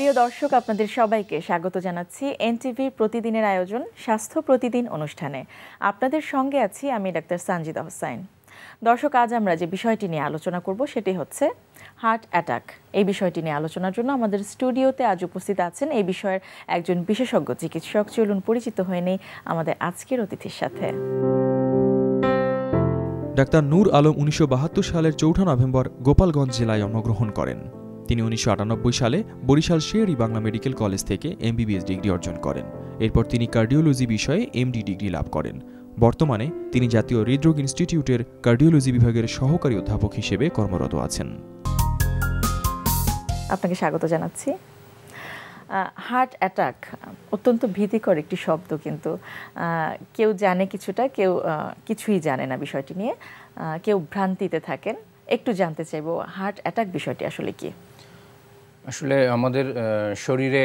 প্রিয় দর্শক, আপনাদের সবাইকে স্বাগত জানাচ্ছি এনটিভির প্রতিদিনের আয়োজন স্বাস্থ্য প্রতিদিন অনুষ্ঠানে। আপনাদের সঙ্গে আছি আমি ডাক্তার সানজিদা হোসাইন। দর্শক, আজ আমরা যে বিষয়টি নিয়ে আলোচনা করব সেটি হচ্ছে হার্ট অ্যাটাক। এই বিষয়টি নিয়ে আলোচনার জন্য আমাদের স্টুডিওতে আজ উপস্থিত আছেন এই বিষয়ের একজন বিশেষজ্ঞ চিকিৎসক। চলুন পরিচিত হয়ে নেই আমাদের আজকের অতিথির সাথে। ডাক্তার নূর আলম ১৯৭২ সালের ৪ নভেম্বর গোপালগঞ্জ জেলায় জন্মগ্রহণ করেন। তিনি ১৯৯৮ সালে বরিশাল শের-ই বাংলা মেডিকেল কলেজ থেকে এমবিবিএস ডিগ্রি অর্জন করেন। এরপর তিনি কার্ডিওলজি বিষয়ে এমডি ডিগ্রি লাভ করেন। বর্তমানে তিনি জাতীয় হৃদরোগ ইনস্টিটিউটের কার্ডিওলজি বিভাগের সহকারী অধ্যাপক হিসেবে কর্মরত আছেন। আপনাকে স্বাগত জানাচ্ছি। হার্ট অ্যাটাক অত্যন্ত ভীতিকর একটি শব্দ, কিন্তু কেউ জানে কিছুটা, কেউ কিছুই জানে না বিষয়টি নিয়ে, কেউ ভ্রান্তিতে থাকেন। একটু জানতে চাইবো হার্ট অ্যাটাক বিষয়টি আসলে কি? আসলে আমাদের শরীরে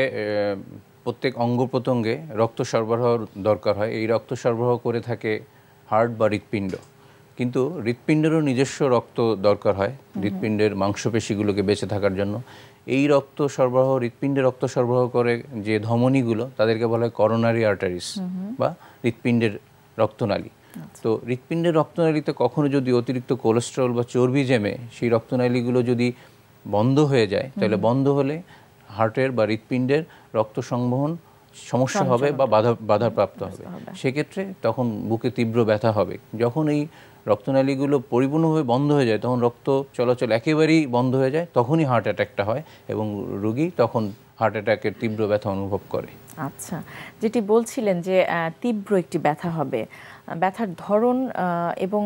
প্রত্যেক অঙ্গ প্রত্যঙ্গে রক্ত সরবরাহ দরকার হয়। এই রক্ত সরবরাহ করে থাকে হার্ট বা হৃৎপিণ্ড, কিন্তু হৃৎপিণ্ডেরও নিজস্ব রক্ত দরকার হয় হৃৎপিণ্ডের মাংসপেশিগুলোকে বেঁচে থাকার জন্য। এই রক্ত সরবরাহ, হৃৎপিণ্ডে রক্ত সরবরাহ করে যে ধমনীগুলো, তাদেরকে বলা হয় করোনারি আর্টারিস বা হৃৎপিণ্ডের রক্তনালী। তো হৃৎপিণ্ডের রক্তনালীতে কখনো যদি অতিরিক্ত কোলেস্টেরল বা চর্বি জমে সেই রক্তনালীগুলো যদি বন্ধ হয়ে যায়, তাহলে বন্ধ হলে হার্টের বা হৃৎপিণ্ডের রক্ত সংবহন সমস্যা হবে বা বাধাপ্রাপ্ত হবে। সেক্ষেত্রে তখন বুকে তীব্র ব্যথা হবে। যখন এই রক্তনালীগুলো পরিপূর্ণভাবে বন্ধ হয়ে যায়, তখন রক্ত চলাচল একেবারেই বন্ধ হয়ে যায়, তখনই হার্ট অ্যাটাকটা হয় এবং রোগী তখন হার্ট অ্যাটাকের তীব্র ব্যথা অনুভব করে। আচ্ছা, যেটি বলছিলেন যে তীব্র একটি ব্যথা হবে, ব্যথার ধরন এবং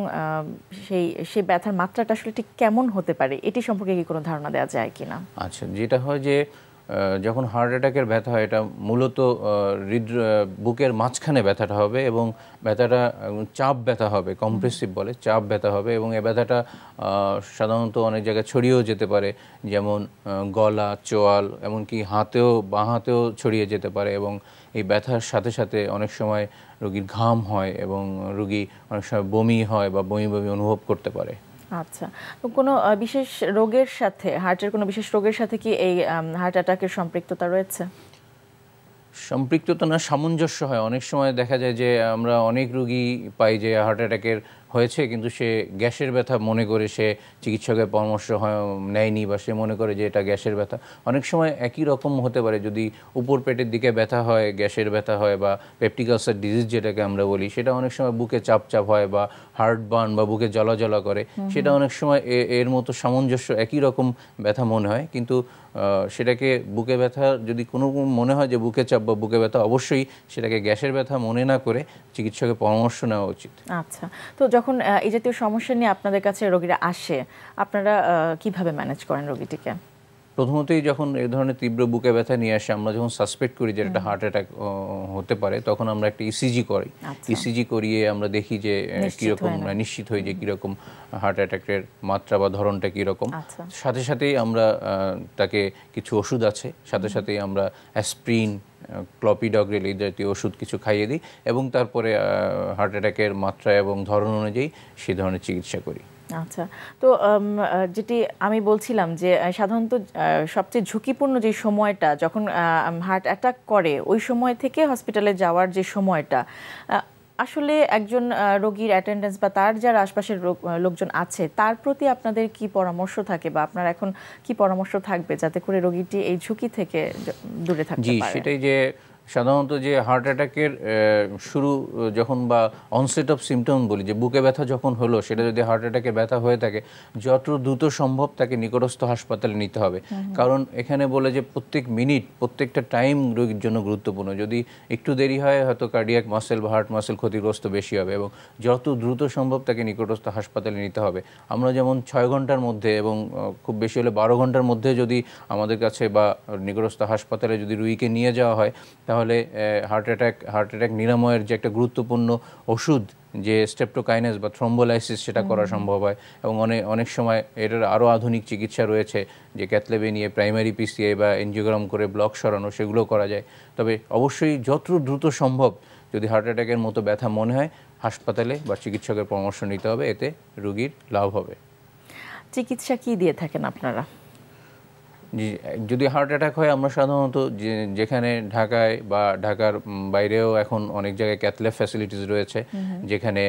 সেই ব্যথার মাত্রাটা আসলে ঠিক কেমন হতে পারে, এটি সম্পর্কে কি কোনো ধারণা দেওয়া যায় কিনা? আচ্ছা, যেটা হয় যে যখন হার্ট অ্যাটাকের ব্যথা হয়, এটা মূলত বুকের মাঝখানে ব্যথাটা হবে এবং ব্যথাটা চাপ ব্যথা হবে, কম্প্রেসিভ বলে, চাপ ব্যথা হবে এবং এই ব্যথাটা সাধারণত অনেক জায়গায় ছড়িয়েও যেতে পারে, যেমন গলা, চোয়াল, এমনকি হাতেও, বাঁ হাতেও ছড়িয়ে যেতে পারে এবং এই ব্যথার সাথে সাথে অনেক সময় রোগীর ঘাম হয় এবং রোগী অনেক সময় বমি হয় বা বমি বমি অনুভব করতে পারে। আচ্ছা, তো কোনো বিশেষ রোগের সাথে, হার্টের কোনো বিশেষ রোগের সাথে কি এই হার্ট অ্যাটাকের সম্পৃক্ততা রয়েছে? সম্পৃক্ততা না, সামঞ্জস্য হয়। অনেক সময় দেখা যায় যে আমরা অনেক রোগী পাই যে হার্ট অ্যাটাকের হয়েছে, কিন্তু সে গ্যাসের ব্যথা মনে করে সে চিকিৎসকের পরামর্শ নেয়নি বা সে মনে করে যে এটা গ্যাসের ব্যথা। অনেক সময় একই রকম হতে পারে, যদি উপর পেটের দিকে ব্যথা হয়, গ্যাসের ব্যথা হয় বা পেপটিক আলসার ডিজিজ যেটাকে আমরা বলি, সেটা অনেক সময় বুকে চাপ চাপ হয় বা হার্ট বার্ন বা বুকে জ্বলা জ্বলা করে, সেটা অনেক সময় এর মতো সামঞ্জস্য, একই রকম ব্যথা মনে হয়, কিন্তু সেটাকে বুকে ব্যথা যদি কোনো মনে হয় যে বুকে চাপ বা বুকে ব্যথা, অবশ্যই সেটাকে গ্যাসের ব্যথা মনে না করে চিকিৎসকের পরামর্শ নেওয়া উচিত। আচ্ছা, তো যখন এই জাতীয় সমস্যা নিয়ে আপনাদের কাছে রোগীরা আসে, আপনারা কিভাবে ম্যানেজ করেন রোগীটিকে? প্রথমতই যখন এই ধরনের তীব্র বুকে ব্যথা নিয়ে আসে, আমরা যখন সাসপেক্ট করি যে একটা হার্ট অ্যাটাক হতে পারে, তখন আমরা একটা ইসিজি করি। ইসিজি করিয়ে আমরা দেখি যে কীরকম, নিশ্চিত হই যে কীরকম হার্ট অ্যাটাকের মাত্রা বা ধরনটা কীরকম। সাথে সাথেই আমরা তাকে কিছু ওষুধ আছে, সাথে সাথেই আমরা অ্যাসপ্রিন, ক্লপিডগ্রেল এই জাতীয় ওষুধ কিছু খাইয়ে দিই এবং তারপরে হার্ট অ্যাটাকের মাত্রা এবং ধরন অনুযায়ী সেই ধরনের চিকিৎসা করি। আচ্ছা, তো যেটি আমি বলছিলাম যে সাধারণত সবচেয়ে ঝুঁকিপূর্ণ যে সময়টা যখন হার্ট অ্যাটাক করে, ওই সময় থেকে হসপিটালে যাওয়ার যে সময়টা, আসলে একজন রোগীর অ্যাটেন্ডেন্স বা তার যারা আশপাশের লোকজন আছে তার প্রতি আপনাদের কি পরামর্শ থাকে বা আপনার এখন কি পরামর্শ থাকবে যাতে করে রোগীটি এই ঝুঁকি থেকে দূরে থাকতে পারে? সেটাই যে সাধারণত যে হার্ট অ্যাটাকের শুরু যখন বা অনসেট অফ সিমটম বলি, যে বুকে ব্যথা যখন হলো, সেটা যদি হার্ট অ্যাটাকের ব্যথা হয়ে থাকে, যত দ্রুত সম্ভব তাকে নিকটস্থ হাসপাতালে নিতে হবে। কারণ এখানে বলে যে প্রত্যেক মিনিট, প্রত্যেকটা টাইম রোগীর জন্য গুরুত্বপূর্ণ। যদি একটু দেরি হয়, হয়তো কার্ডিয়াক মাসেল বা হার্ট মাসেল ক্ষতিগ্রস্ত বেশি হবে এবং যত দ্রুত সম্ভব তাকে নিকটস্থ হাসপাতালে নিতে হবে। আমরা যেমন 6 ঘন্টার মধ্যে এবং খুব বেশি হলে 12 ঘন্টার মধ্যে যদি আমাদের কাছে বা নিকটস্থ হাসপাতালে যদি রোগীকে নিয়ে যাওয়া হয়, তাহলে হার্ট অ্যাটাক নিরাময়ের যে একটা গুরুত্বপূর্ণ ওষুধ, যে স্টেপটোকাইনেস বা থ্রম্বোলাইসিস, সেটা করা সম্ভব হয়। এবং অনেক সময় এটার আরও আধুনিক চিকিৎসা রয়েছে, যে ক্যাথল্যাবে নিয়ে প্রাইমারি পিসিআই বা এনজিওগ্রাম করে ব্লক সরানো, সেগুলো করা যায়। তবে অবশ্যই যত দ্রুত সম্ভব যদি হার্ট অ্যাটাকের মতো ব্যথা মনে হয়, হাসপাতালে বা চিকিৎসকের পরামর্শ নিতে হবে, এতে রোগীর লাভ হবে। চিকিৎসা কি দিয়ে থাকেন আপনারা? যদি হার্ট অ্যাটাক হয় আমরা সাধারণত যেখানে ঢাকায় বা ঢাকার বাইরেও এখন অনেক জায়গায় ক্যাথল্যাব ফ্যাসিলিটিস রয়েছে, যেখানে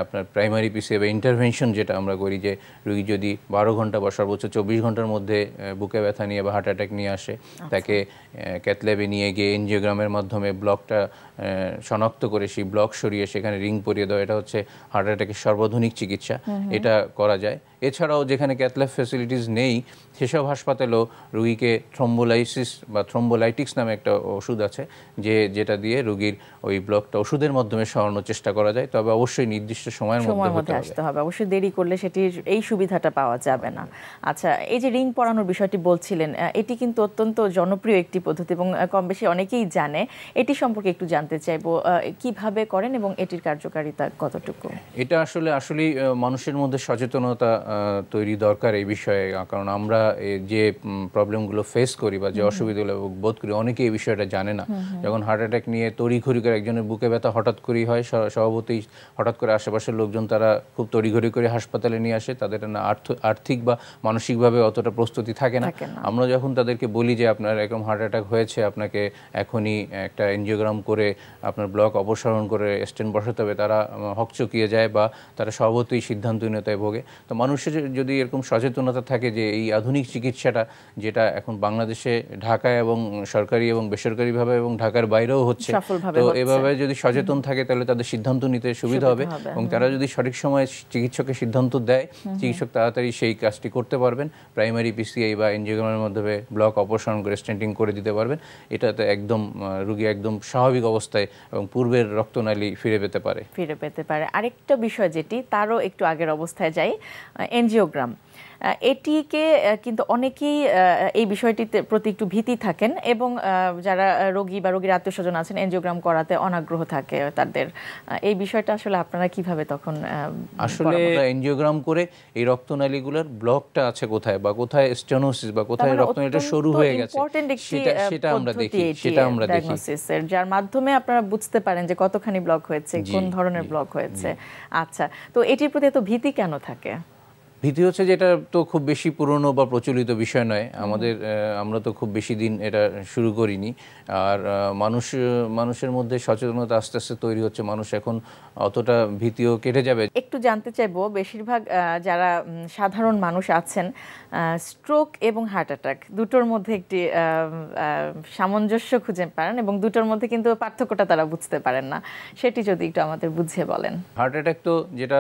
আপনার প্রাইমারি পিসি বা ইন্টারভেনশন যেটা আমরা করি, যে রোগী যদি 12 ঘন্টা বা সর্বোচ্চ 24 ঘন্টার মধ্যে বুকে ব্যথা নিয়ে বা হার্ট অ্যাটাক নিয়ে আসে, তাকে ক্যাথল্যাবে নিয়ে গিয়ে এনজিওগ্রামের মাধ্যমে ব্লকটা শনাক্ত করে সেই ব্লক সরিয়ে সেখানে রিং পরিয়ে দেওয়া, এটা হচ্ছে হার্ট অ্যাটাকের সর্বাধুনিক চিকিৎসা, এটা করা যায়। এছাড়াও যেখানে ক্যাথল্যাব ফ্যাসিলিটিস নেই সেসব হাসপাতালেও রোগীকে থ্রম্বোলাইসিস বা থ্রম্বোলাইটিক্স নামে একটা ওষুধ আছে, যেটা দিয়ে রোগীর ওই ব্লকটা ওষুধের মাধ্যমে সরানোর চেষ্টা করা যায়, তবে অবশ্যই নির্দিষ্ট সময়ের মধ্যে আসতে হবে। অবশ্যই দেরি করলে সেটির এই সুবিধাটা পাওয়া যাবে না। আচ্ছা, এই যে রিং পরানোর বিষয়টি বলছিলেন, এটি কিন্তু অত্যন্ত জনপ্রিয় একটি পদ্ধতি এবং কম বেশি অনেকেই জানে। এটি সম্পর্কে একটু জানতে চাইবো, কিভাবে করেন এবং এটির কার্যকারিতা কতটুকু? এটা আসলেই মানুষের মধ্যে সচেতনতা তৈরি দরকার এই বিষয়ে, কারণ আমরা যে প্রবলেমগুলো ফেস করি বা যে অসুবিধাগুলো বোধ করি, অনেকে এই বিষয়টা জানে না। যখন হার্ট অ্যাটাক নিয়ে তড়িঘড়ি করে একজনের বুকে ব্যথা হঠাৎ করেই হয়, স্বভাবতই হঠাৎ করে আশেপাশের লোকজন তারা খুব তড়িঘড়ি করে হাসপাতালে নিয়ে আসে, তাদের না আর্থিক বা মানসিকভাবে অতটা প্রস্তুতি থাকে না। আমরা যখন তাদেরকে বলি যে আপনার এরকম হার্ট অ্যাটাক হয়েছে, আপনাকে এখনই একটা এনজিওগ্রাম করে আপনার ব্লক অপসারণ করে স্টেন্ট বসাতে হবে, তারা হকচকিয়ে যায় বা তারা স্বভাবতই সিদ্ধান্তহীনতায় ভোগে। তো মানুষের যদি এরকম সচেতনতা থাকে যে এই আধুনিক চিকিৎসাটা যেটা এখন বাংলাদেশে ঢাকায় এবং সরকারি এবং বেসরকারিভাবে এবং ঢাকার বাইরেও হচ্ছে, তো এভাবে যদি সচেতন থাকে তাহলে তাদের সিদ্ধান্ত নিতে সুবিধা হবে এবং তারা যদি সঠিক সময়ে চিকিৎসকের সিদ্ধান্ত দেয়, চিকিৎসক তাড়াতাড়ি সেই কাজটি করতে পারবেন, প্রাইমারি পিসিআই বা এনজিওগ্রামের মাধ্যমে ব্লক অপসারণ করে স্টেন্টিং করে দিতে পারবেন। এটাতে একদম রোগী একদম স্বাভাবিক অবস্থায় এবং পূর্বের রক্তনালী ফিরে পেতে পারে। আরেকটা বিষয় যেটি তারও একটু আগের অবস্থায় যাই, এনজিওগ্রাম, এটিকে কিন্তু অনেকেই এই বিষয়টিতে প্রতি একটু ভীতি থাকেন এবং যারা রোগী বা রোগীর আত্মীয়স্বজন আছেন এনজিওগ্রাম করাতে অনাগ্রহ থাকে তাদের। এই বিষয়টা আসলে আপনারা কিভাবে তখন? আসলে এনজিওগ্রাম করে এই রক্তনালীগুলোর ব্লকটা আছে কোথায় বা কোথায় স্টেনোসিস বা কোথায় রক্তনালীটা সরু হয়ে গেছে, সেটা আমরা দেখি, যার মাধ্যমে আপনারা বুঝতে পারেন যে কতখানি ব্লক হয়েছে, কোন ধরনের ব্লক হয়েছে। আচ্ছা, তো এটির প্রতি এত ভীতি কেন থাকে? ভীতি হচ্ছে যে এটা তো খুব বেশি পুরনো বা প্রচলিত বিষয় নয়, আমরা তো খুব বেশি দিন এটা শুরু করিনি, আর মানুষের মধ্যে সচেতনতা আস্তে আস্তে তৈরি হচ্ছে, মানুষ এখন অতটা ভীতিও কেটে যাবে। একটু জানতে চাইবো, বেশিরভাগ যারা সাধারণ মানুষ আছেন, স্ট্রোক এবং হার্ট অ্যাটাক দুটোর মধ্যে একটি সামঞ্জস্য খুঁজে পান এবং দুটোর মধ্যে কিন্তু পার্থক্যটা তারা বুঝতে পারেন না, সেটি যদি একটু আমাদের বুঝিয়ে বলেন। হার্ট অ্যাটাক তো যেটা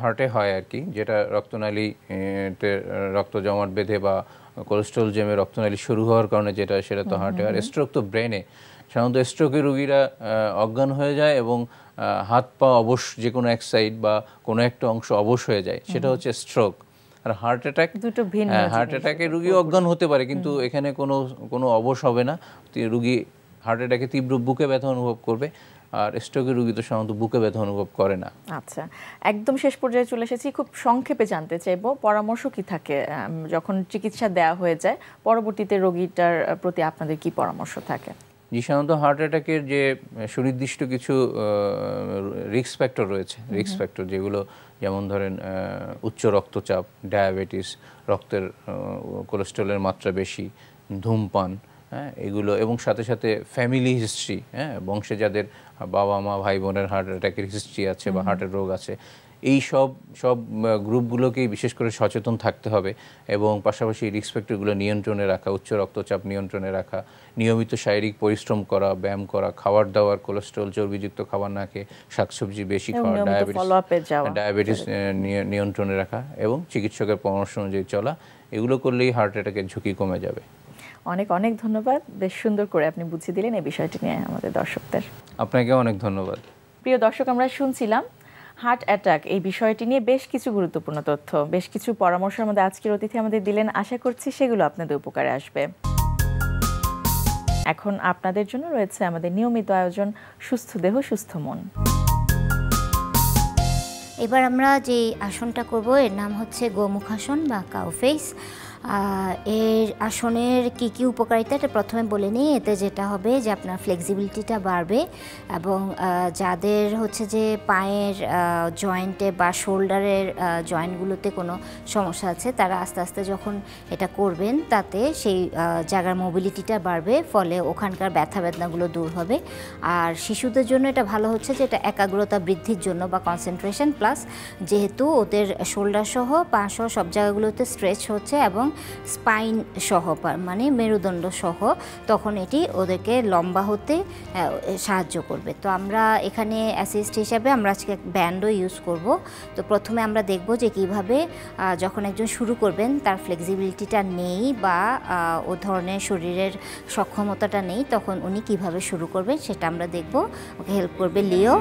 হার্টে হয় আর কি, যেটা রক্তনালীতে রক্ত জমাট বেঁধে বা কোলেস্ট্রল জমে রক্তনালী শুরু হওয়ার কারণে সেটা তো হার্টে। আর স্ট্রোক তো ব্রেনে। সাধারণত স্ট্রোকের রোগীরা অজ্ঞান হয়ে যায় এবং হাত পা অবশ, যে কোনো এক সাইড বা কোনো একটা অংশ অবশ হয়ে যায়, সেটা হচ্ছে স্ট্রোক। আর হার্ট অ্যাটাকের রোগী অজ্ঞান হতে পারে, কিন্তু এখানে কোনো অবশ হবে না, রোগী হার্ট অ্যাটাকে তীব্র বুকে ব্যথা অনুভব করবে, আর স্ট্রোকের রোগী তো সাধারণত বুকে ব্যথা অনুভব করে না। আচ্ছা, একদম শেষ পর্যায়ে চলে এসেছি, খুব সংক্ষেপে জানতে চাইবো পরামর্শ কি থাকে যখন চিকিৎসা দেওয়া হয়ে যায়, পরবর্তীতে রোগীটার প্রতি আপনাদের কি পরামর্শ থাকে? জি, সাধারণত হার্ট অ্যাটাকের যে সুনির্দিষ্ট কিছু রিস্ক ফ্যাক্টর রয়েছে, রিস্ক ফ্যাক্টর যেগুলো যেমন ধরেন উচ্চ রক্তচাপ, ডায়াবেটিস, রক্তের কোলেস্ট্রলের মাত্রা বেশি, ধূমপান, এগুলো, এবং সাথে সাথে ফ্যামিলি হিস্ট্রি, বংশে যাদের বাবা মা ভাই বোনের হার্ট অ্যাটাকের হিস্ট্রি আছে বা হার্টের রোগ আছে, এই সব গ্রুপগুলোকেই বিশেষ করে সচেতন থাকতে হবে এবং পাশাপাশি রিস্ক ফ্যাক্টরগুলো নিয়ন্ত্রণে রাখা, উচ্চ রক্তচাপ নিয়ন্ত্রণে রাখা, নিয়মিত শারীরিক পরিশ্রম করা, ব্যায়াম করা, খাবার দাবার কোলেস্ট্রল চর্বিযুক্ত খাবার না খেয়ে শাকসবজি বেশি খাওয়া, ডায়াবেটিস নিয়ন্ত্রণে রাখা এবং চিকিৎসকের পরামর্শ অনুযায়ী চলা, এগুলো করলেই হার্ট অ্যাটাকের ঝুঁকি কমে যাবে। অনেক অনেক ধন্যবাদ, বেশ সুন্দর করে আপনি বুঝিয়ে দিলেন এই বিষয়টি নিয়ে আমাদের দর্শকদের। আপনাকে অনেক ধন্যবাদ। প্রিয় দর্শক, আমরা শুনছিলাম হার্ট অ্যাটাক এই বিষয়টি নিয়ে বেশ কিছু গুরুত্বপূর্ণ তথ্য, বেশ কিছু পরামর্শ আমাদের আজকের অতিথি আমাদের দিলেন। আশা করছি সেগুলো আপনাদের উপকারে আসবে। এখন আপনাদের জন্য রয়েছে আমাদের নিয়মিত আয়োজন সুস্থ দেহ সুস্থ মন। এবার আমরা যে আসনটা করব এর নাম হচ্ছে গোমুখাসন বা কাউ ফেস। এর আসনের কি কি উপকারিতা এটা প্রথমে বলে নিই। এতে যেটা হবে যে আপনার ফ্লেক্সিবিলিটিটা বাড়বে এবং যাদের হচ্ছে যে পায়ের জয়েন্টে বা শোল্ডারের জয়েন্টগুলোতে কোনো সমস্যা আছে তারা আস্তে আস্তে যখন এটা করবেন তাতে সেই জায়গার মোবিলিটিটা বাড়বে, ফলে ওখানকার ব্যথা বেদনাগুলো দূর হবে। আর শিশুদের জন্য এটা ভালো হচ্ছে যে এটা একাগ্রতা বৃদ্ধির জন্য বা কনসেন্ট্রেশন প্লাস, যেহেতু ওদের শোল্ডার সহ পা সহ সব জায়গাগুলোতে স্ট্রেচ হচ্ছে এবং স্পাইন সহ মানে মেরুদণ্ড সহ, তখন এটি ওদেরকে লম্বা হতে সাহায্য করবে। তো আমরা এখানে অ্যাসিস্ট হিসাবে আমরা আজকে ব্যান্ডও ইউজ করব। তো প্রথমে আমরা দেখব যে কিভাবে যখন একজন শুরু করবেন তার ফ্লেক্সিবিলিটিটা নেই বা ও ধরনের শরীরের সক্ষমতাটা নেই, তখন উনি কিভাবে শুরু করবেন সেটা আমরা দেখব। ওকে হেল্প করবে লিও।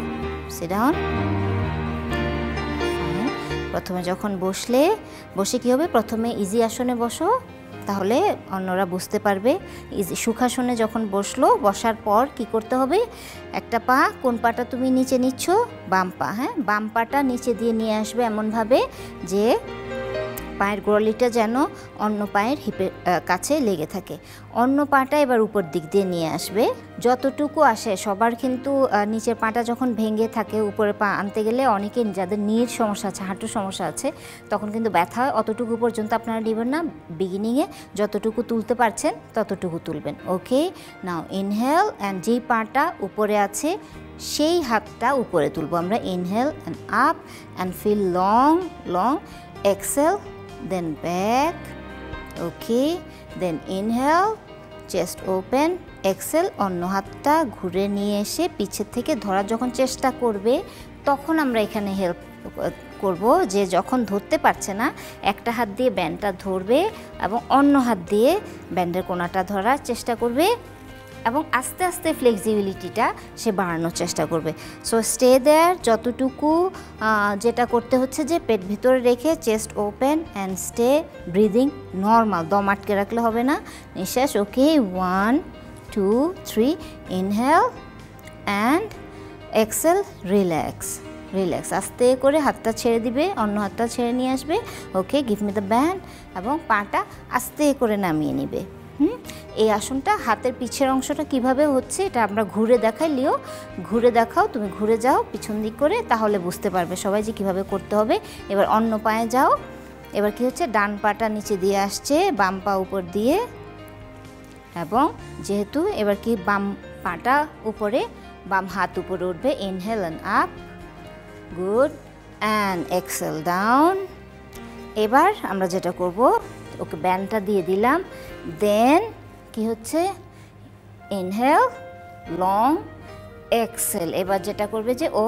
Sit down. প্রথমে যখন বসে কী হবে, প্রথমে ইজি আসনে বসো, তাহলে অন্যরা বুঝতে পারবে। সুখাসনে যখন বসার পর কি করতে হবে, একটা পা, কোন পাটা তুমি নিচে নিচ্ছ, বাম পা, হ্যাঁ, বাম পাটা নিচে দিয়ে নিয়ে আসবে এমনভাবে যে পায়ের গোড়ালিটা যেন অন্য পায়ের হিপের কাছে লেগে থাকে। অন্য পাটা এবার উপর দিক দিয়ে নিয়ে আসবে যতটুকু আসে। সবার কিন্তু নিচের পাটা যখন ভেঙে থাকে উপরে পা আনতে গেলে অনেকে যাদের নীর সমস্যা আছে, হাঁটুর সমস্যা আছে, তখন কিন্তু ব্যথা হয়। অতটুকু পর্যন্ত আপনারা নেবেন না, বিগিনিংয়ে যতটুকু তুলতে পারছেন ততটুকু তুলবেন। ওকে, নাও ইনহেল, অ্যান্ড যেই পাটা উপরে আছে সেই হাতটা উপরে তুলব আমরা। Inhale and up and feel long long. Exhale, then back, okay, then inhale, chest open, exhale, অন্য হাতটা ঘুরে নিয়ে এসে পিছের থেকে ধরার যখন চেষ্টা করবে তখন আমরা এখানে হেল্প করব যে যখন ধরতে পারছে না একটা হাত দিয়ে ব্যান্ডটা ধরবে এবং অন্য হাত দিয়ে ব্যান্ডের কোনাটা ধরার চেষ্টা করবে এবং আস্তে আস্তে ফ্লেক্সিবিলিটিটা সে বাড়ানোর চেষ্টা করবে। সো স্টে দেয়ার, যতটুকু যেটা করতে হচ্ছে যে পেট ভিতরে রেখে chest open and stay breathing normal, দম আটকে রাখলে হবে না, নিঃশ্বাস। Okay, 1 2 3, inhale and exhale, relax relax. আস্তে করে হাতটা ছেড়ে দিবে, অন্য হাতটা ছেড়ে নিয়ে আসবে। ওকে, গিভ মি দ্য ব্যান্ড, এবং পাটা আস্তে করে নামিয়ে নিবে। এই আসনটা হাতের পিছের অংশটা কিভাবে হচ্ছে এটা আমরা ঘুরে দেখাই। লিও, ঘুরে দেখাও, তুমি ঘুরে যাও পিছন দিক করে, তাহলে বুঝতে পারবে সবাই যে কিভাবে করতে হবে। এবার অন্য পায়ে যাও। এবার কি হচ্ছে, ডান পাটা নিচে দিয়ে আসছে, বাম পা উপর দিয়ে, এবং যেহেতু এবার কি বাম পাটা উপরে, বাম হাত উপরে উঠবে। Inhale and up, good, and exhale down. এবার আমরা যেটা করব, ওকে ব্যান্ডটা দিয়ে দিলাম, দেন কি হচ্ছে, ইনহেল লং, এক্সেল। এবার যেটা করবে যে ও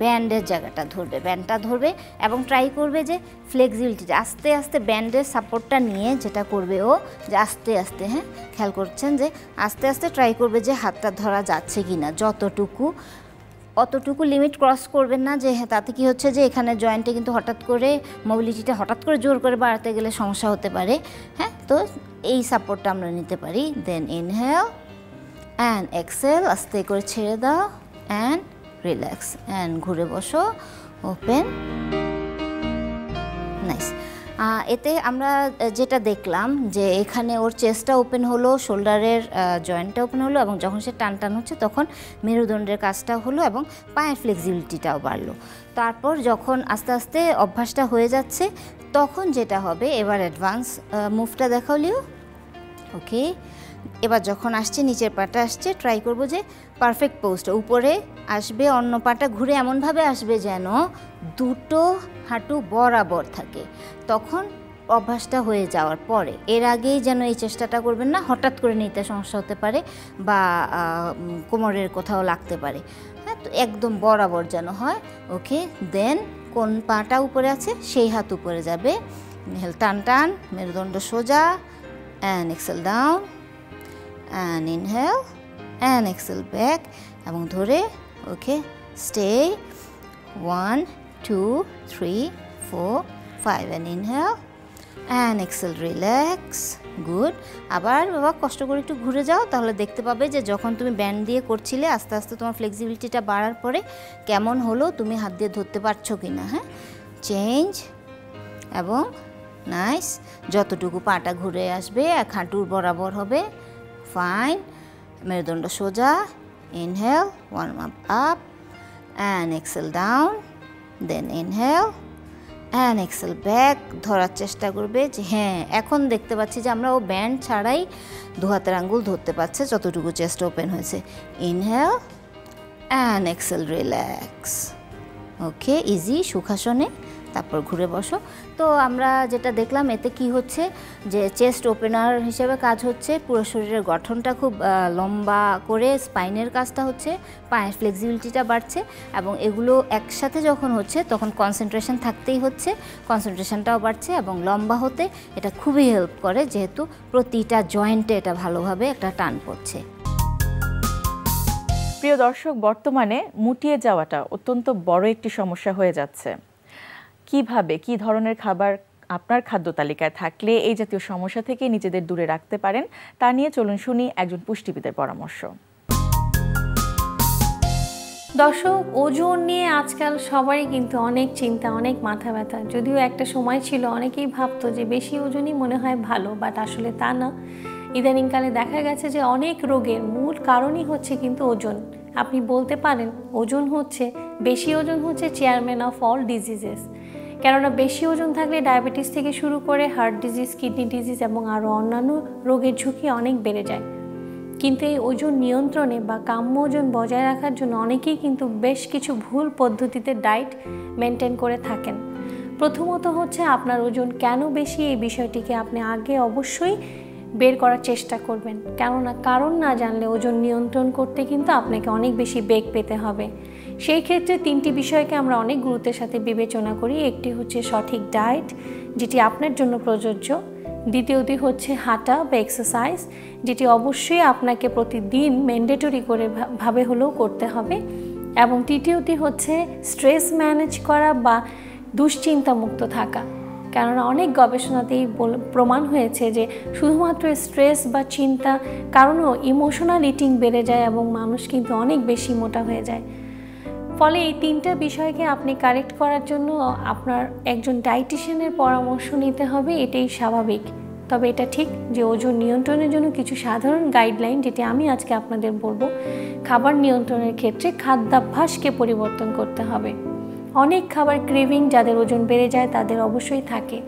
ব্যান্ডের জায়গাটা ধরবে, ব্যান্ডটা ধরবে এবং ট্রাই করবে যে ফ্লেক্সিবিলিটিটা আস্তে আস্তে ব্যান্ডের সাপোর্টটা নিয়ে যেটা করবে ও, যে আস্তে আস্তে, হ্যাঁ খেয়াল করছেন যে আস্তে আস্তে ট্রাই করবে যে হাতটা ধরা যাচ্ছে কি না, যতটুকু অতটুকু লিমিট ক্রস করবেন না, যে তাতে কি হচ্ছে যে এখানে জয়েন্টে কিন্তু হঠাৎ করে মোবিলিটিটা হঠাৎ করে জোর করে বাড়াতে গেলে সমস্যা হতে পারে। হ্যাঁ, তো এই সাপোর্টটা আমরা নিতে পারি। দেন ইনহেল অ্যান্ড এক্সেল, আস্তে করে ছেড়ে দাও অ্যান্ড রিল্যাক্স, অ্যান্ড ঘুরে বসো, ওপেন, নাইস। এতে আমরা যেটা দেখলাম যে এখানে ওর চেস্টটা ওপেন হলো, শোল্ডারের জয়েন্টটা ওপেন হলো, এবং যখন সে টান টান হচ্ছে তখন মেরুদণ্ডের কাজটা হলো এবং পায়ের ফ্লেক্সিবিলিটিটাও বাড়লো। তারপর যখন আস্তে আস্তে অভ্যাসটা হয়ে যাচ্ছে তখন যেটা হবে, এবার অ্যাডভান্স মুভটা দেখাও লিও। ওকে, এবার যখন আসছে নিচের পাটা আসছে, ট্রাই করব যে পারফেক্ট পোজটা উপরে আসবে, অন্য পাটা ঘুরে এমনভাবে আসবে যেন দুটো হাঁটু বরাবর থাকে। তখন অভ্যাসটা হয়ে যাওয়ার পরে, এর আগেই যেন এই চেষ্টাটা করবেন না, হঠাৎ করে নিতে সমস্যা হতে পারে বা কোমরের কোথাও লাগতে পারে। হ্যাঁ, তো একদম বরাবর যেন হয়। ওকে, দেন কোন পাটা উপরে আছে সেই হাত উপরে যাবে। ইনহেল, টান টান, মেরুদণ্ড সোজা, and exhale down, and inhale and exhale back, এবং ধরে। Okay, stay 1 2 3 4 5, and inhale and exhale, relax, good. আবার বাবা কষ্ট করে একটু ঘুরে যাও, তাহলে দেখতে পাবে যে যখন তুমি ব্যান্ড দিয়ে করছিলে আস্তে আস্তে তোমার ফ্লেক্সিবিলিটিটা বাড়ার পরে কেমন হলো, তুমি হাত দিয়ে ধরতে পারছো কি না। হ্যাঁ, চেঞ্জ এবং নাইস। যতটুকু পাটা ঘুরে আসবে এক হাঁটুর বরাবর হবে, ফাইন। মেরুদণ্ড সোজা, inhale, warm up up and exhale down, then inhale and exhale back. ধরার চেষ্টা করবে যে হ্যাঁ এখন দেখতে পাচ্ছি যে আমরা ও ব্যান্ড ছাড়াই দু হাতের আঙ্গুল ধরতে পারছে যতটুকু চেস্ট ওপেন হয়েছে। Inhale and exhale, relax. Okay, easy সুখাসনে। তারপর ঘুরে বসো। তো আমরা যেটা দেখলাম এতে কি হচ্ছে যে চেস্ট ওপেনার হিসেবে কাজ হচ্ছে, পুরো শরীরের গঠনটা খুব লম্বা করে স্পাইনের কাজটা হচ্ছে, পায়ের ফ্লেক্সিবিলিটিটা বাড়ছে এবং এগুলো একসাথে যখন হচ্ছে তখন কনসেন্ট্রেশন থাকতেই হচ্ছে, কনসেন্ট্রেশনটাও বাড়ছে এবং লম্বা হতে এটা খুবই হেল্প করে যেহেতু প্রতিটা জয়েন্টে এটা ভালোভাবে একটা টান পড়ছে। প্রিয় দর্শক, বর্তমানে মুটিয়ে যাওয়াটা অত্যন্ত বড় একটি সমস্যা হয়ে যাচ্ছে। কিভাবে, কি ধরনের খাবার আপনার খাদ্য তালিকায় থাকলে এই জাতীয় সমস্যা থেকে নিজেদের দূরে রাখতে পারেন তা নিয়ে চলুন শুনি একজন পুষ্টিবিদের পরামর্শ। দর্শক, ওজন নিয়ে আজকাল সবারই কিন্তু অনেক চিন্তা, অনেক মাথা ব্যথা। যদিও একটা সময় ছিল অনেকেই ভাবতো যে বেশি ওজনই মনে হয় ভালো, বাট আসলে তা না। ইদানিংকালে দেখা গেছে যে অনেক রোগের মূল কারণই হচ্ছে কিন্তু ওজন। আপনি বলতে পারেন ওজন হচ্ছে, বেশি ওজন হচ্ছে চেয়ারম্যান অফ অল ডিজিজেস। কেননা বেশি ওজন থাকলে ডায়াবেটিস থেকে শুরু করে হার্ট ডিজিজ, কিডনি ডিজিজ এবং আরও অন্যান্য রোগের ঝুঁকি অনেক বেড়ে যায়। কিন্তু এই ওজন নিয়ন্ত্রণে বা কাম্য ওজন বজায় রাখার জন্য অনেকেই কিন্তু বেশ কিছু ভুল পদ্ধতিতে ডায়েট মেনটেন করে থাকেন। প্রথমত হচ্ছে আপনার ওজন কেন বেশি এই বিষয়টিকে আপনি আগে অবশ্যই বের করার চেষ্টা করবেন, কেননা কারণ না জানলে ওজন নিয়ন্ত্রণ করতে কিন্তু আপনাকে অনেক বেশি বেগ পেতে হবে। সেই ক্ষেত্রে তিনটি বিষয়কে আমরা অনেক গুরুত্বের সাথে বিবেচনা করি। একটি হচ্ছে সঠিক ডায়েট, যেটি আপনার জন্য প্রযোজ্য। দ্বিতীয়টি হচ্ছে হাঁটা বা এক্সারসাইজ, যেটি অবশ্যই আপনাকে প্রতিদিন ম্যান্ডেটরি করে ভাবে হলেও করতে হবে। এবং তৃতীয়টি হচ্ছে স্ট্রেস ম্যানেজ করা বা দুশ্চিন্তামুক্ত থাকা। কেননা অনেক গবেষণাতেই প্রমাণ হয়েছে যে শুধুমাত্র স্ট্রেস বা চিন্তা কারণেও ইমোশনাল ইটিং বেড়ে যায় এবং মানুষ কিন্তু অনেক বেশি মোটা হয়ে যায়। ফলে এই তিনটা বিষয়কে আপনি কারেক্ট করার জন্য আপনার একজন ডায়েটিশিয়ানের পরামর্শ নিতে হবে, এটাই স্বাভাবিক। তবে এটা ঠিক যে ওজন নিয়ন্ত্রণের জন্য কিছু সাধারণ গাইডলাইন, যেটি আমি আজকে আপনাদের বলবো। খাবার নিয়ন্ত্রণের ক্ষেত্রে খাদ্যাভ্যাসকে পরিবর্তন করতে হবে। অনেক খাবার ক্রেভিং যাদের ওজন বেড়ে যায় তাদের অবশ্যই থাকে,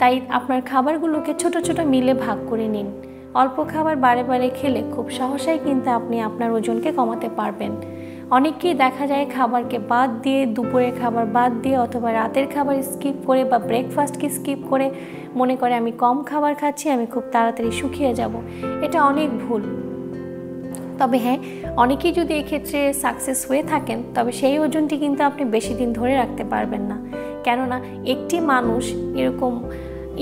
তাই আপনার খাবারগুলোকে ছোট ছোট মিলে ভাগ করে নিন। অল্প খাবার বারে বারে খেলে খুব সহসাই কিন্তু আপনি আপনার ওজনকে কমাতে পারবেন। অনেককেই দেখা যায় খাবারকে বাদ দিয়ে, দুপুরের খাবার বাদ দিয়ে অথবা রাতের খাবার স্কিপ করে বা ব্রেকফাস্টকে স্কিপ করে মনে করে আমি কম খাবার খাচ্ছি, আমি খুব তাড়াতাড়ি শুকিয়ে যাব। এটা অনেক ভুল। তবে হ্যাঁ, অনেকেই যদি এক্ষেত্রে সাকসেস হয়ে থাকেন তবে সেই ওজনটি কিন্তু আপনি বেশি দিন ধরে রাখতে পারবেন না। কেননা একটি মানুষ এরকম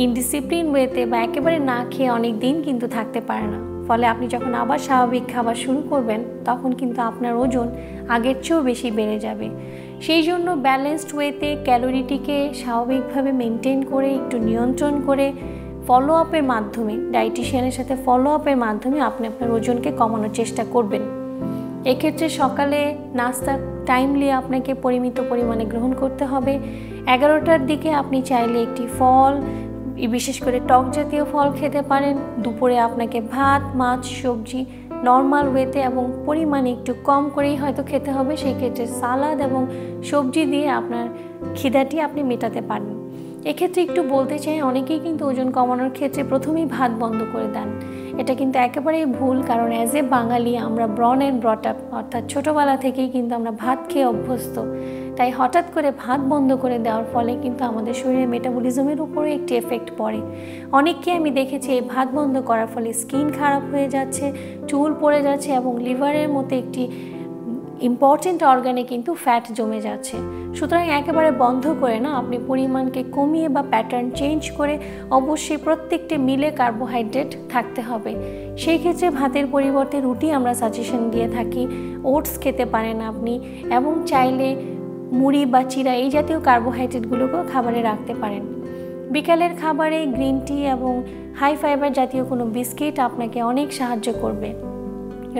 ইনডিসিপ্লিন ওয়েতে বা একেবারে না খেয়ে অনেক দিন কিন্তু থাকতে পারে না। ফলে আপনি যখন আবার স্বাভাবিক খাবার শুরু করবেন তখন কিন্তু আপনার ওজন আগের চেয়েও বেশি বেড়ে যাবে। সেই জন্য ব্যালেন্সড ওয়েতে ক্যালোরিটিকে স্বাভাবিকভাবে মেনটেন করে, একটু নিয়ন্ত্রণ করে, ফলো আপের মাধ্যমে, ডায়েটিশিয়ানের সাথে ফলো আপের মাধ্যমে আপনি আপনার ওজনকে কমানোর চেষ্টা করবেন। এক্ষেত্রে সকালে নাস্তা টাইমলি আপনাকে পরিমিত পরিমাণে গ্রহণ করতে হবে। 11টার দিকে আপনি চাইলে একটি ফল, বিশেষ করে টক জাতীয় ফল খেতে পারেন। দুপুরে আপনাকে ভাত, মাছ, সবজি নর্মাল ওয়েতে এবং পরিমাণে একটু কম করেই হয়তো খেতে হবে। সেই ক্ষেত্রে সালাদ এবং সবজি দিয়ে আপনার খিদাটি আপনি মেটাতে পারেন। এক্ষেত্রে একটু বলতে চাই, অনেকেই কিন্তু ওজন কমানোর ক্ষেত্রে প্রথমেই ভাত বন্ধ করে দেন। এটা কিন্তু একেবারেই ভুল, কারণ অ্যাজ এ বাঙালি আমরা ব্রন অ্যান্ড ব্রট আপ, অর্থাৎ ছোটোবেলা থেকেই কিন্তু আমরা ভাত খেয়ে অভ্যস্ত। তাই হঠাৎ করে ভাত বন্ধ করে দেওয়ার ফলে কিন্তু আমাদের শরীরের মেটাবলিজমের উপরে একটি এফেক্ট পড়ে। অনেককে আমি দেখেছি এই ভাত বন্ধ করার ফলে স্কিন খারাপ হয়ে যাচ্ছে, চুল পড়ে যাচ্ছে এবং লিভারের মতো একটি ইম্পর্টেন্ট অর্গানে কিন্তু ফ্যাট জমে যাচ্ছে। সুতরাং একেবারে বন্ধ করে না, আপনি পরিমাণকে কমিয়ে বা প্যাটার্ন চেঞ্জ করে অবশ্যই প্রত্যেকটি মিলে কার্বোহাইড্রেট থাকতে হবে। সেই ক্ষেত্রে ভাতের পরিবর্তে রুটি আমরা সাজেশন দিয়ে থাকি। ওটস খেতে পারেন আপনি, এবং চাইলে মুড়ি বা চিড়া এই জাতীয় কার্বোহাইড্রেটগুলোকেও খাবারে রাখতে পারেন। বিকালের খাবারে গ্রিন টি এবং হাই ফাইবার জাতীয় কোনো বিস্কিট আপনাকে অনেক সাহায্য করবে।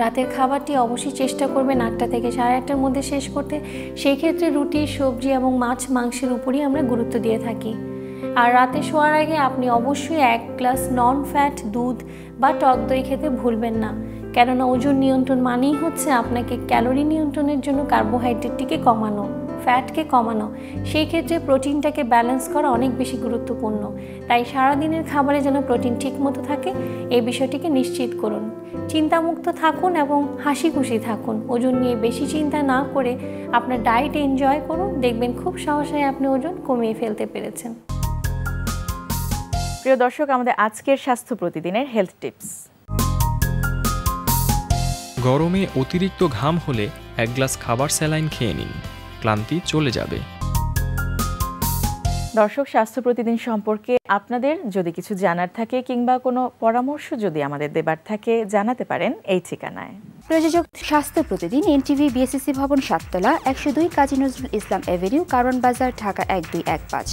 রাতের খাবারটি অবশ্যই চেষ্টা করবেন 8টা থেকে 8:30টার মধ্যে শেষ করতে। সেই ক্ষেত্রে রুটি, সবজি এবং মাছ মাংসের উপরই আমরা গুরুত্ব দিয়ে থাকি। আর রাতে শোয়ার আগে আপনি অবশ্যই 1 গ্লাস নন ফ্যাট দুধ বা টক দই খেতে ভুলবেন না, কেননা ওজন নিয়ন্ত্রণ মানেই হচ্ছে আপনাকে ক্যালোরি নিয়ন্ত্রণের জন্য কার্বোহাইড্রেটটিকে কমানো, ফ্যাটকে কমানো। সেই ক্ষেত্রে প্রোটিনটাকে ব্যালেন্স করা অনেক বেশি গুরুত্বপূর্ণ। তাই সারাদিনের খাবারে যেন প্রোটিন ঠিকমতো থাকে এই বিষয়টিকে নিশ্চিত করুন। চিন্তামুক্ত থাকুন এবং হাসি খুশি থাকুন। ওজন নিয়ে বেশি চিন্তা না করে আপনার ডায়েট এনজয় করুন, দেখবেন খুব সহজেই আপনি ওজন কমিয়ে ফেলতে পেরেছেন। প্রিয় দর্শক, আমাদের আজকের স্বাস্থ্য প্রতিদিনের হেলথ টিপস। গরমে অতিরিক্ত ঘাম হলে 1 গ্লাস খাবার স্যালাইন খেয়ে নিন, ক্লান্তি চলে যাবে। দর্শক, স্বাস্থ্য প্রতিদিন সম্পর্কে আপনাদের যদি কিছু জানার থাকে কিংবা কোনো পরামর্শ যদি আমাদের দেবার থাকে জানাতে পারেন এই ঠিকানায়। প্রযোজক স্বাস্থ্য প্রতিদিন, এনটিভি, বিএসসি ভবন, 7 তলা, 102 কাজী নজরুল ইসলাম এভিনিউ, কারণ বাজার, ঢাকা 1215।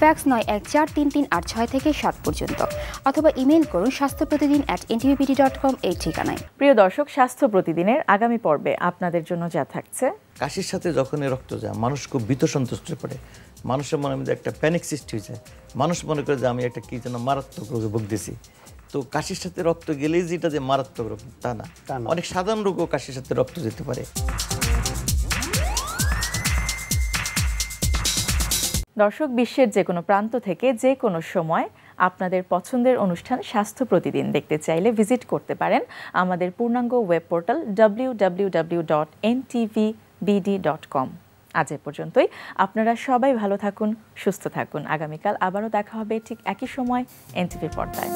ফ্যাক্স 914338 থেকে 7 পর্যন্ত, অথবা ইমেল করুন স্বাস্থ্যপ্রতিদিন@ntvpd.com এই ঠিকানায়। প্রিয় দর্শক, স্বাস্থ্য প্রতিদিনের আগামী পর্বে আপনাদের জন্য যা থাকছে। কাশির সাথে যখন রক্ত যায় মানুষ খুব ভীত সন্তুষ্ট করে, মানুষের মনের মধ্যে একটা প্যানিক সৃষ্টি হয়ে যায়। মানুষ মনে করে যে আমি একটা কি যেন মারাত্মক রোগে ভুগতেছি। তো কাশির সাথে রক্ত গেলেই যেটা যে মারাত্মক রোগ তা না, অনেক সাধারণ রোগও কাশির সাথে রক্ত যেতে পারে। দর্শক, বিশ্বের যে কোনো প্রান্ত থেকে যে কোনো সময় আপনাদের পছন্দের অনুষ্ঠান স্বাস্থ্য প্রতিদিন দেখতে চাইলে ভিজিট করতে পারেন আমাদের পূর্ণাঙ্গ ওয়েব পোর্টাল www.ntvbd.com। আজ এ পর্যন্তই। আপনারা সবাই ভালো থাকুন, সুস্থ থাকুন। আগামীকাল আবারও দেখা হবে ঠিক একই সময় এনটিভি পর্দায়।